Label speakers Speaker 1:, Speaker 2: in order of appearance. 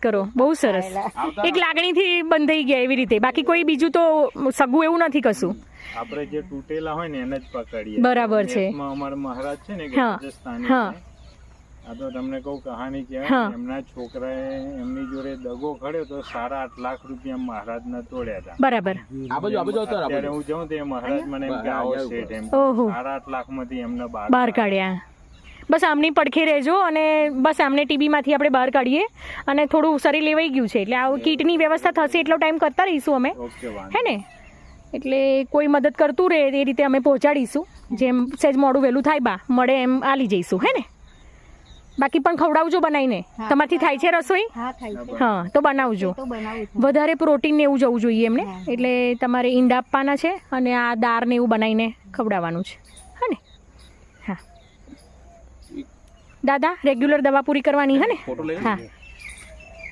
Speaker 1: કરો, બહુ સરસ. એક લાગણીથી બંધાઈ ગયા એવી રીતે, બાકી કોઈ બીજું તો સગું એવું નથી કશું.
Speaker 2: આપણે જે તૂટેલા હોય ને એને જ પકડીએ.
Speaker 1: બરાબર છે.
Speaker 2: અમારા મહારાજ છે ને
Speaker 1: હા.
Speaker 2: રાજસ્થાની
Speaker 1: હા.
Speaker 2: છે. આ તો તમને કહું કહાની કહેવાય. એમના છોકરાએ એમની જોડે દગો ખડ્યો તો 8.5 લાખ રૂપિયા મહારાજને તોડ્યા હતા.
Speaker 1: બરાબર.
Speaker 2: અત્યારે હું જાઉં તો એ મહારાજ મને એમ કે આવો શેઠ એમ
Speaker 1: ઓહો.
Speaker 2: 8.5 લાખમાંથી એમને
Speaker 1: બહાર કાઢ્યા. બસ આમની પડખે રહેજો અને બસ આમને ટીબીમાંથી આપણે બહાર કાઢીએ અને થોડું શરીર લેવાઈ ગયું છે એટલે આ કીટની વ્યવસ્થા થશે એટલો ટાઈમ કરતા રહીશું અમે, હે ને? એટલે કોઈ મદદ કરતું રહે એ રીતે અમે પહોંચાડીશું. જેમ સહેજ મોડું વહેલું થાય બા મળે એમ આલી જઈશું, હે ને? બાકી પણ ખવડાવજો બનાવીને. તમારથી થાય છે રસોઈ? હા, તો બનાવજો. વધારે પ્રોટીન ને એવું જવું જોઈએ એમને, એટલે તમારે ઈંડા આપવાના છે અને આ દાળ ને એવું બનાવીને ખવડાવવાનું છે, હે ને? હા દાદા, રેગ્યુલર દવા પૂરી કરવાની, હે ને? હા.